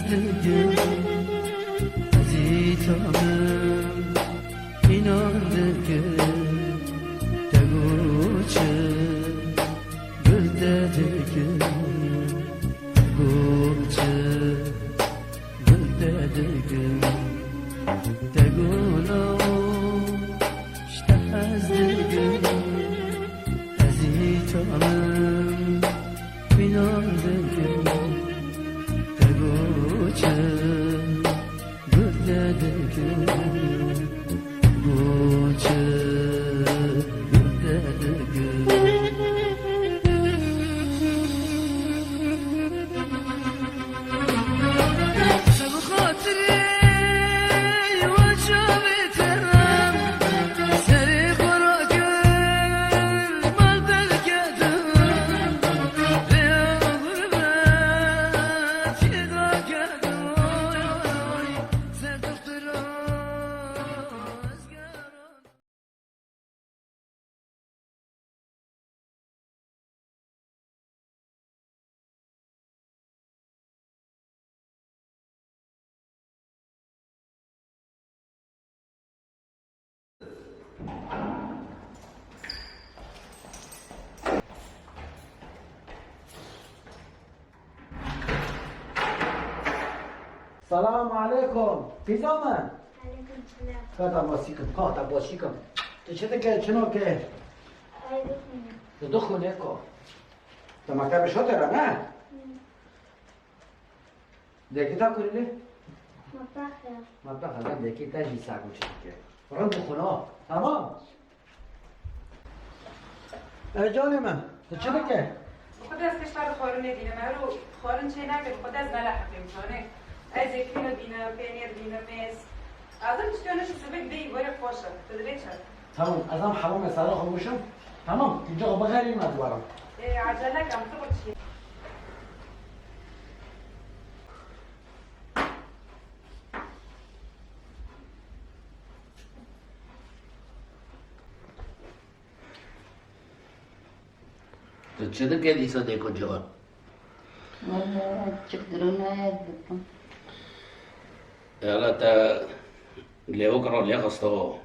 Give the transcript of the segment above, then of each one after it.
دیگه عزیزانم اینانده که دگو چه گلده دیگه گو چه گلده دیگه دگو نو شته از دیگه عزیزانم اینانده که دگو چه گلده دیگه گو چه گلده دیگه سلام علیکم پیزا من علیکم سلام. کاتا باسیکم کاتا باسیکم تو چه که چنو که دو خونه کو تو مکتب شده را نه دیگه تا کنی مطبخ ازم دیگه تا جیسا گوشه که برام دو خونه تمام جان من تو چه که خود از کشور خارن دینه من رو خارن چه نکرد خود از نلحقیم چانه از یکینو دینه پینیر دینه میز آدم چطورش سبک دی باره خوشه تدری چه تمام ازم حمام سرا خاموشم تمام اینجا بغیریم ندوارم عجله کم تو بود چی تو چه که دیسا دیکو جوان والله تقدرون بكم حالا تا لیو کرو لی خستو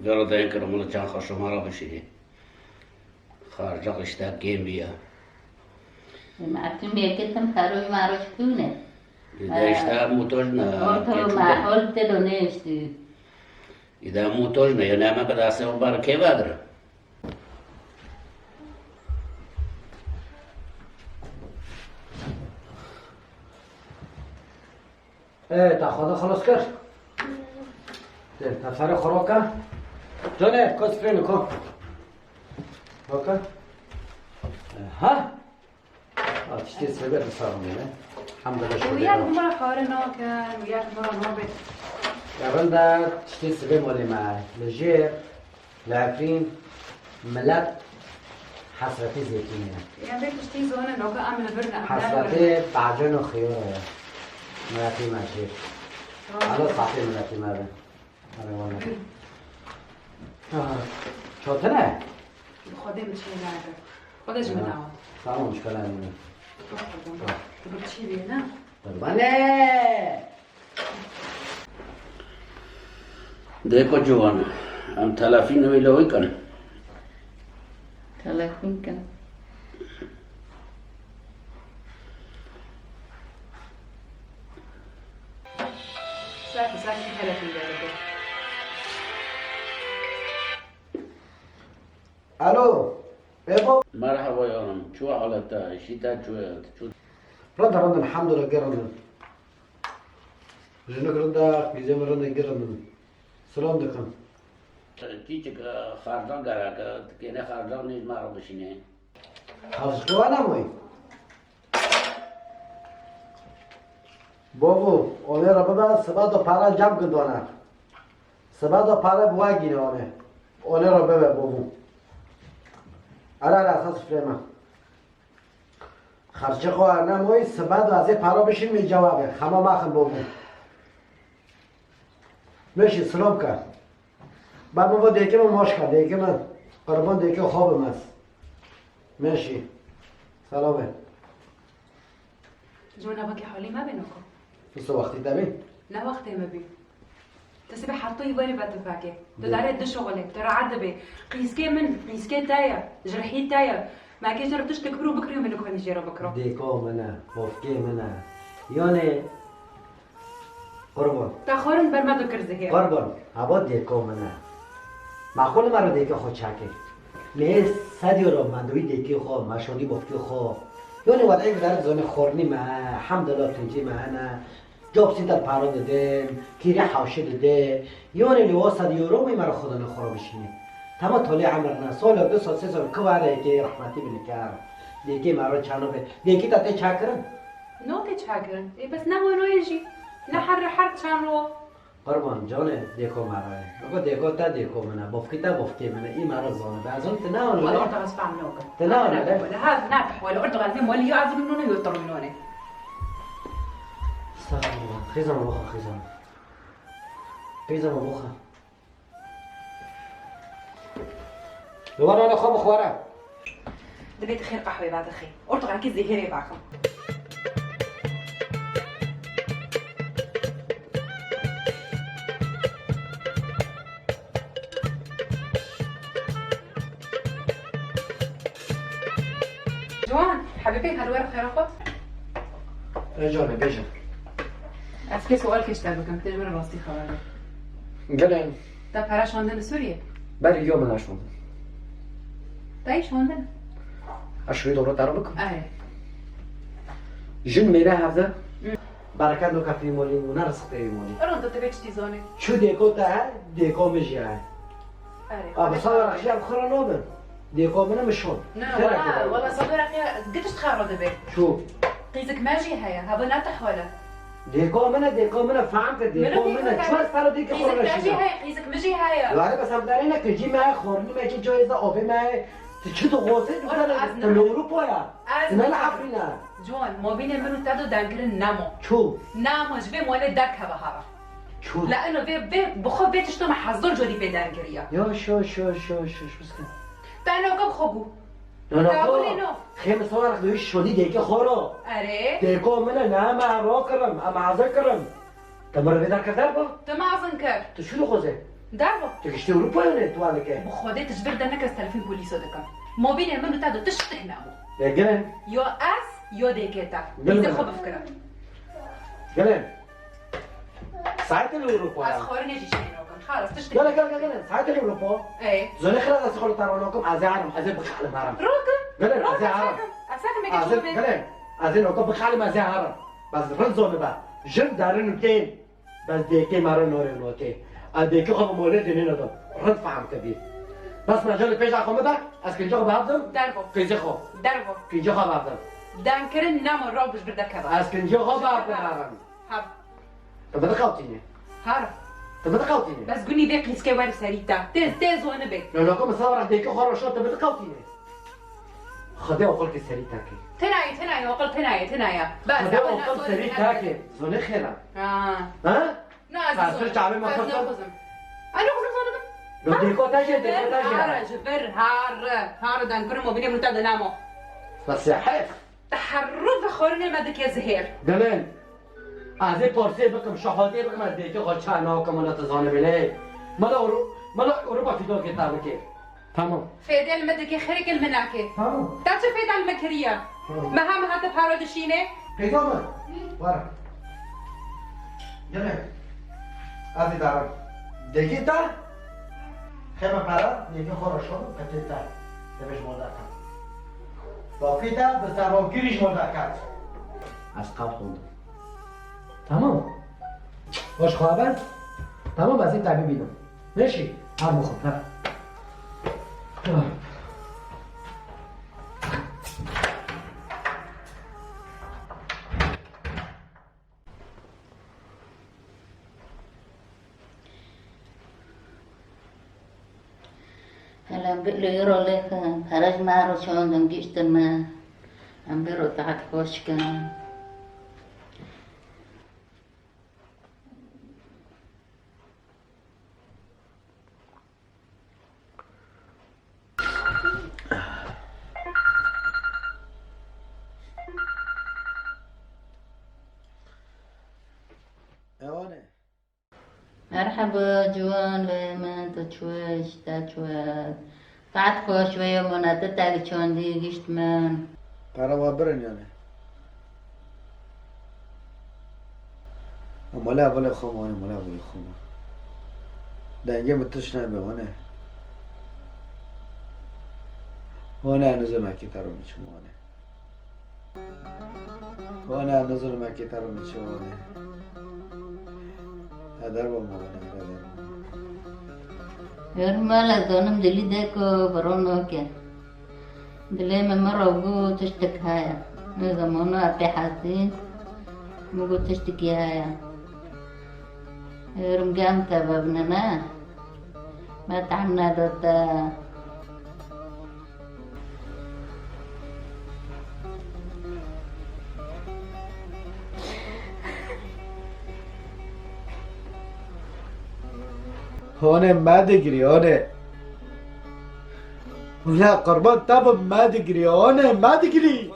گرو دین کرو مولو چند خوشو مارا بشی خارجا قشتا کیم بیا معتم بيكتم خاروي معروش كونه ایده موتوش نه تو معقول تدونيشتي ایده موتوش نه یا نامه بداسه و بار که بادر تا خدا خلاص کرد تفسر خوراکه جانه کس فرینو کن اوکا ها تشتی سبب بسرم نه الحمدلله وياك شکر مرة خارنا كان وياك مرة نوبت قبل ده تشتی سبب مالی ما لجير لكن ملت حسرتي زيتونية يعني بيت تشتي زونه نوكا أعمل برنا حسرتي بعجن وخيارة ملتي ماشي على صحيح ملتي ما بين أنا وانا شوتنا خودم چی نگه خودش منو سلام مشكلة مني تو چی بینه قربانه دیکو جوان هم تلافی نوی لوی کن تلفون كان ساكي تلفون داره الو بيبو مرحبا یارم چو حالتا شیتا چو رند الحمد لله رند جنك رند بيزم رند رند سلام دكم چی چه که خارجان گره که نه خارجان نیز مارا بشینه خرج كوانا موي بابو اونه را ببر سبا دو پارا جمع کندانه سبا دو پارا بواگینه اونه را ببر بابو على اساس فهمه خرچه خواه نموی سبا دو از پارا بشین می جوابه خما مخن بابو میشی سلام کرد بعد بابا دیگه من ماش کرد دیگه من قربان دیگه خوابم است میشی سلامه جونا باقي حولي ما بينكم تو وقتی دبی نه وقتی مبی تسبي حطيه وين بتفاكي تداري دش شغلك ترى عدبي قيسكي من قيسكي تايا جرحي تايا ما كيش جربتش تكبروا بكري منك وين يجرب بكره دیکو منه بافکی منه یعنی قربان تاخرن بر ما ذكر زهير قربان هوا دیکو منه معقول مرا دیکو خود چکه نه صد یورو من دوی دیکی خو مشونی بافکی خو یعنی وضعی در زون خورنی ما الحمدلله تنجی معنا جاب سیدر پارو دادم کیری حوشه داده یعنی لیوا 100 یورو می مرا خدا نخورا بشینه تمام طول عمرنا سال 2 سال 3 سال کواره که رحمتی بنکر دیگه مرا چانو به دیگه تا چاکرم نو تشاكرن إيه بس نهو نو يجي نحر حر تشانو قربان جانه دیکو مرا اگه دیکو تا دیکو منه بافکی تا بافکی منه این مرا زانه بعضون تناول ولا ولا أرد غصب عنك تناول ولا هذا نافح ولا أرد غصب ولا يعذب منونه يوتر منونه استغفر الله خیزم بخا خیزم بخا دوباره انا خواب خواره دبيت خير قحوة بعد خير أرد غير كذا هيري باكم جوان حبيبي هالورق خير أخو جانه بیجم أسكي سؤال كيش تابكم تجمع راستي خبره گلن تا پراش شوندن سوریه بری یوم نشون تایی شوندن اشوی دوره تر بکن آره جن میره هفته برکت نو کفی مولی و نرسخ پیمولی ارون دو تبيت تيزوني چو دیکو تا دیکو میجیه آره آب صار رخشی ام خورا نوبن دیکو منه مشون لا والله صدور أخي قديش تخارو دبي شو قيزك ماجي هيا هذا لا تحوله دیکو منه فهمت دیکو منه چون سر دیگه قيزك خورا ماجي نشیدم هيا قيزك ماجي هيا لاره بس هم داره اینه که جی ماه خورنی مه که جایزه آبی مه چه تو غوزه دوستانه تو اروپا یا نه افرینا جوان موبيني منو تادو دانكرن نامو چو نامو جبي مولي دارك هبهارا چو لانه في بخو بيتش تو محظور جودي بيدانكريا یا شو بسکن تانو كم خوبو نه تقولي نو خیلی سوار دوی شدی دیگه خورا اره دیگه منه نه ما را کرم اما عزا کرم تمر بیدار کردر با تمازن كر تو شو خوزه داربو تو کشتی اروپا یا نه تو حاله که بخودي تجبر دانك استلفين بوليسو دكا موبيني منو تادو تشتك نامو گلن يو اس يو ديكيتا قلنا. إذا خب فكرة گلن ساعت الاوروپا از یا خور نجي شينوكم خلاص تشتك گلن ساعت الاوروپا ايه زنه خیلی از خود ترانوکم از عرم از بخال مرم روكا گلن از عرم أساكم از ميكي شوبي گلن از این اوکا بخال از عرم بس رن زونه با جن دارن کین بس دیگه مرا نور نوته از دیگه خب مولد دینه ندم رن فهم کبیر بس مجال پیش آخومه دا از کنجا بردم داربو قیزه خو داربو کنجا بردم دانكرن نامو روبش بردكبا از کنجا بردم هاب تو بده قوتینه هارا تو بده قوتینه بس قولي بيك لسكي وارف سريتا تيز وانا بيك لو نقوم صور دیگه خورا شد تو بده قوتینه خدا اقول که سری تاکی تناي وقلت تنايا بس خدا اقول سری تاکی زونه خیرم اه ها ناس فاسر شعبي ما خصم. انا خصم لو دیگه تاجه دیگه هارا تاجه جبر هار دانكرن موبيني منو نامو بس حيف تحرف خورني مدك يا زهير گلن از این پارسی بکم شهاده بکم از دیگه خود چه ناکم ولا تزانه بله مالا اروپا فیدو که تابکه تمام فيدي المدك خيرك المناكي تمام تعرف فيدي المكريه مهام هذا بارود شينه پیغام بارا گلن از دارم دیگه تا خیمه پارا دیگه خورشون کتی تا تبش مودا کن باقی تا به زراگیریش مودا کن از قبل خوندم تمام باش خواهد تمام از این طبیب بیدم نشی هم بخون نه هلا بقلو لك خرج مارو شوندن جيشتن ما عم بيرو تحت كوشكا اونه مرحبا جوان و من تشوش تشوش قعد خوش و يومنا تتاقي چوندي گشت من قرار برن یعنی مالا اول خمانه مالا اول خمانه دنگه متش نبه هونه نزل مکی ترو میچونه هونه نزل مکی ترو میچونه هدر با مونه هدر يرمال دونم دلي ديكو برونو كي دلي من مرة وقو تشتك هايا إذا منا أبي حاسين مقو تشتكي هايا يرم قامتا بابننا ما تعنا دوتا هونه ما دگری هونه لا قربان طب ما دگری هونه ما دگری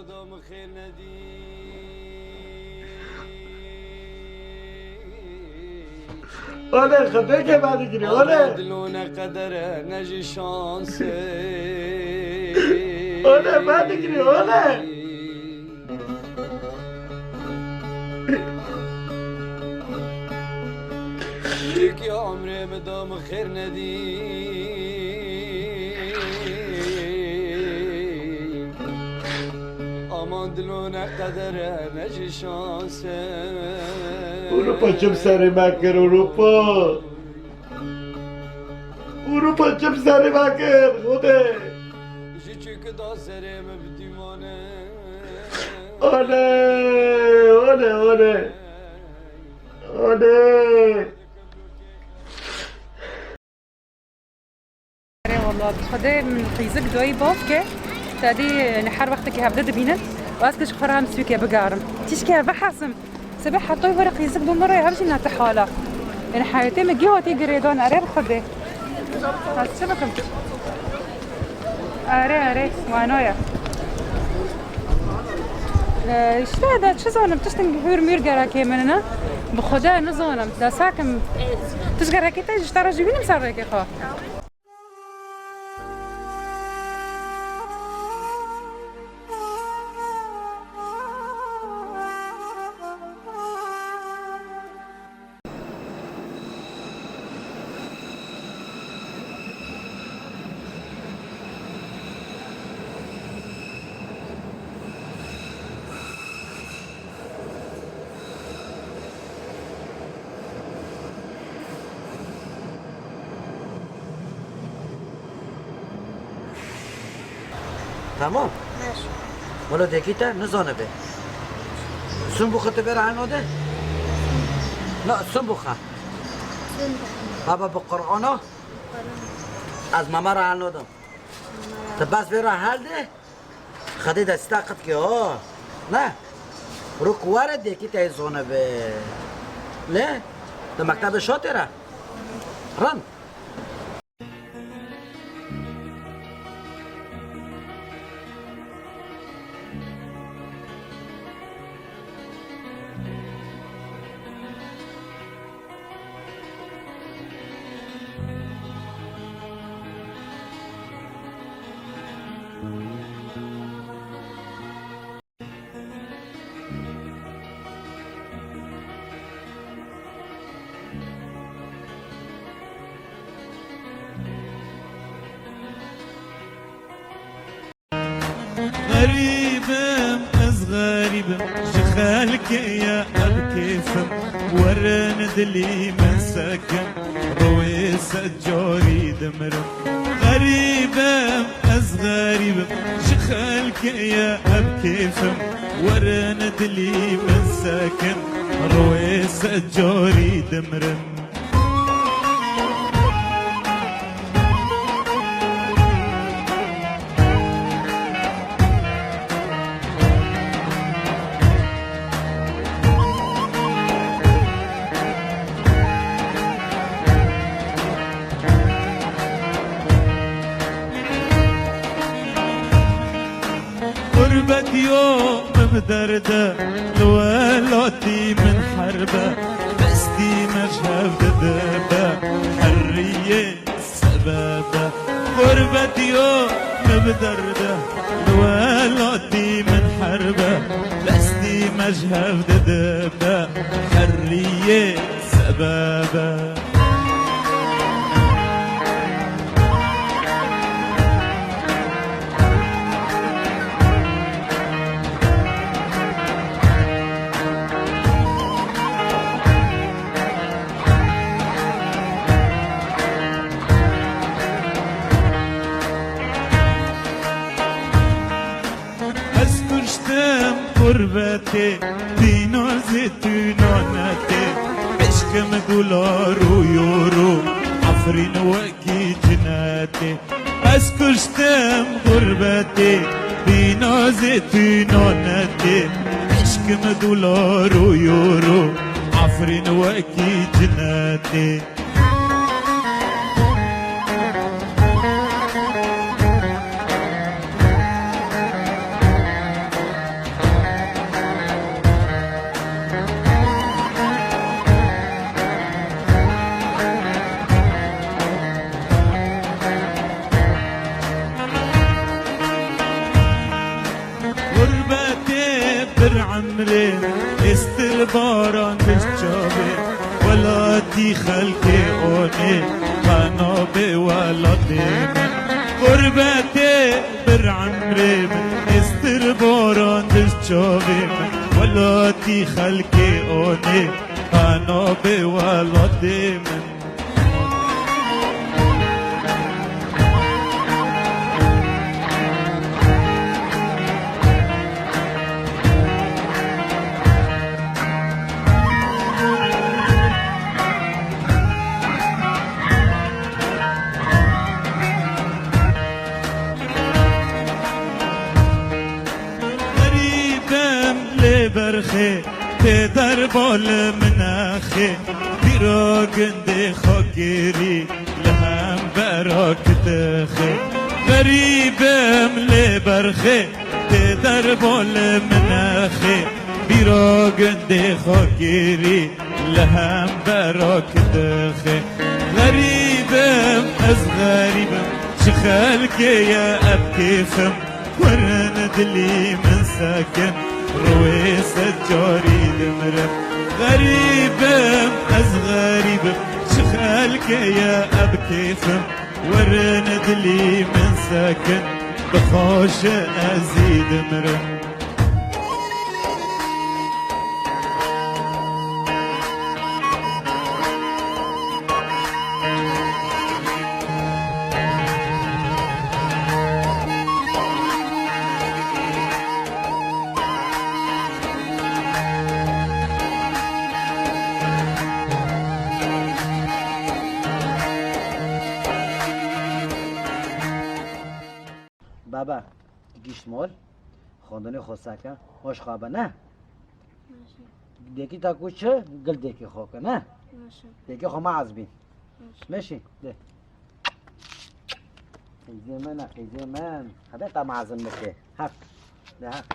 هونه خده که ما دگری هونه دلونه قدره نجی شانسه هونه ما دگری هونه یکی عمره به دام خیر ندی امان دلونه قدره نجی شانسه اروپا چم سر مکر اروپا چم سر مکر خوده جی چی که دا سرم بدیوانه هونه والله خدای من قیزک دوی باف که تادی نحر وقتی که هبده بینن و از کش خورم سوی که بگارم تیش که بحثم سبح حطوی ورق قیزک بمره هرشی نت حالا يعني حياتي مجيوتي قريدون أري بخدي هسه بكم أري وانويا إيش هذا شو زانم تشتن حور مير جرا كيمنا بخدا نزانم دا ساكم تشجرا كي تيجي ترى جيبين مسرك يا خا تمام ماشي ولا دقيقة نزانه به سنبخة تبير عنه ده لا سنبخة بابا بقرآنه از ماما عنه ده تباس بيرا حال ده خدي دستاقت که ها نه رو کواره دقیقة زانه به له ده مکتب شاطره رن غريبم از غريبم شخالك يا الكيفم ورن دلي من سكن رويس الجوري دمرم غريبم از غريبم شخالك يا الكيفم ورن دلي من سكن رويس الجوري دمرم قربك يوم بدردة لولاتي من حربة بستي يوم بدرده الولادي من حربه لسدي مجهب ددبه حرية سبابه قربتي دينار زيتوناتي عشقم دولار ويورو عفرين وكي جناتي بس كشتم غربتي دينار زيتوناتي عشقم دولار ويورو عفرين وكي جناتي عمري استرباران بالشابي ولاتي خلقي اوني خانوبي ولاتي من غربتي برعمري استرباران بالشابي ولاتي خلقي اوني خانوبي ولاتي من برخي تدر بال مناخي براقندي خاكري لهم براك تخي غريبم لبرخي تدر بال مناخي براقندي خاكري لهم براك تخي غريبم از غريبم شخالكي يا أبكيفم ورند لي من ساكن رويس الجاري دمرم غريبم از غريبم شخالك يا أبكيفم ورند لي من ساكن بخاش أزيد مرم بابا گیشمال خواندن خوستکه باش خوابه نه دیکی تا کوچه گل دیکی خواه نه دیکی خواه ما عزبین ماشي ده قیزه من قیزه من هده تا معزم بکه هف ده هف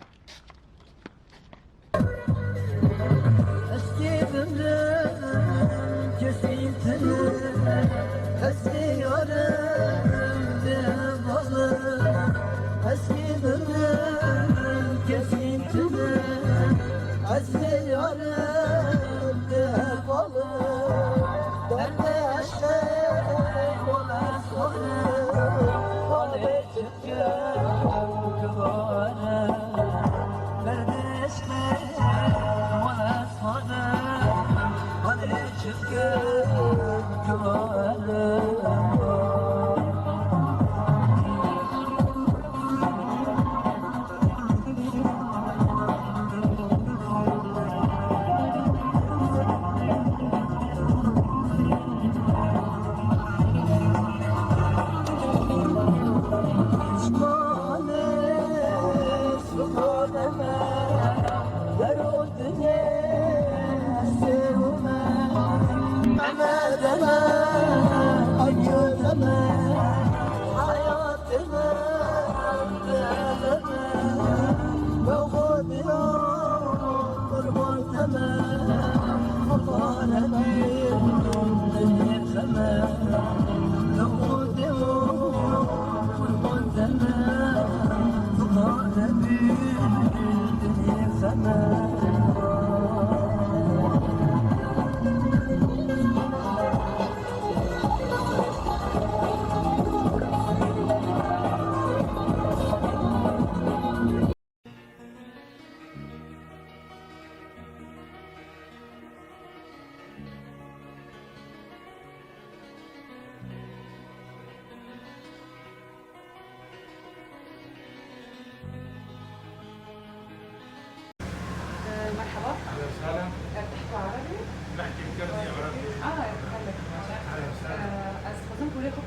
خوب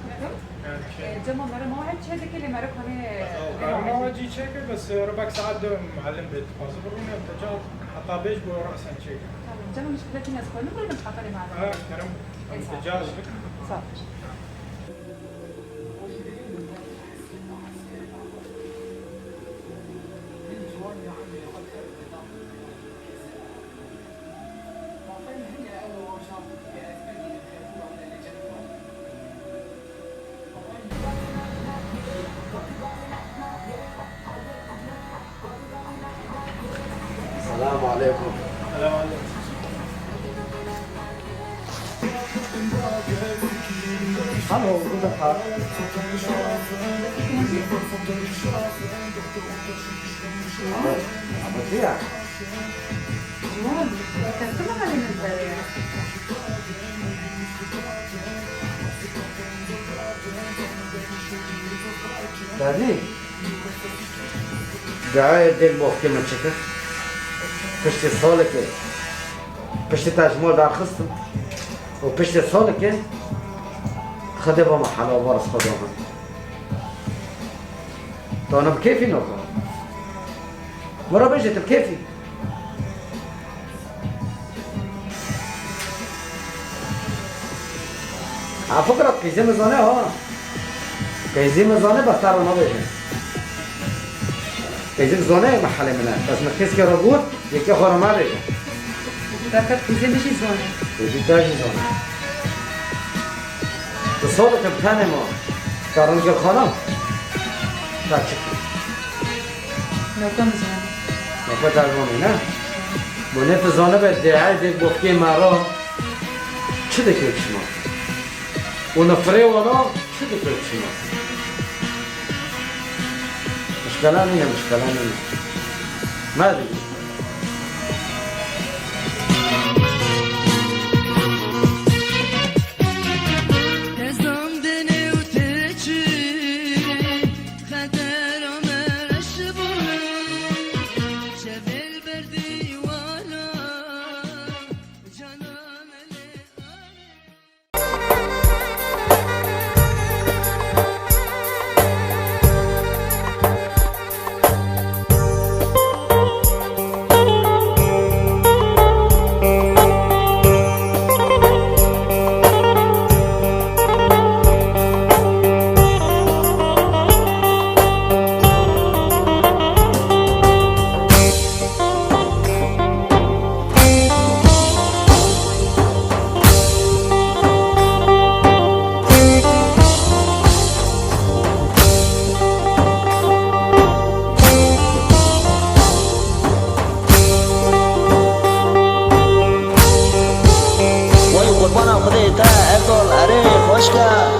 جمع مرة ما واحد شهادة كلي مرة ما واجي تشيك بس ربع ساعات معلم بيت فاصل بروني التجار حطها بيج برأسا تشيك جمع مشكلتي ناس كل نقول مش حاطة لي معنا كرم التجار صح السلام عليكم. السلام عليكم. هلو guten Tag. Aber der. كان كل ما من البارح دادی دعای دیگ بافتی من چکه پشت ساله که پشت تجمع درخستم و پشت ساله که خده با محلا بارس خدا من تو انا بكيفي نوكا مرة بجت بكيفي على فكرة كيزي مزانه ها كيزي مزانه بس ترى ما بيجي كيزي مزانه محل منه بس مخيس كي ربوت يكي خورا ما بيجي فكرت كيزي مشي زونه كيزي تاجي زانه تصورك بتاني ما تارنج الخانم تاچکی نوکم زونه نکو ترمانی نه بونه فزانه به دعای دیگ بفتی مرا چه دکل شما اون فره وانا چه دکل شما مشکلان اینه مشکلان اینه ما دیگه قربانم خدای تا اگل اره خوشگاه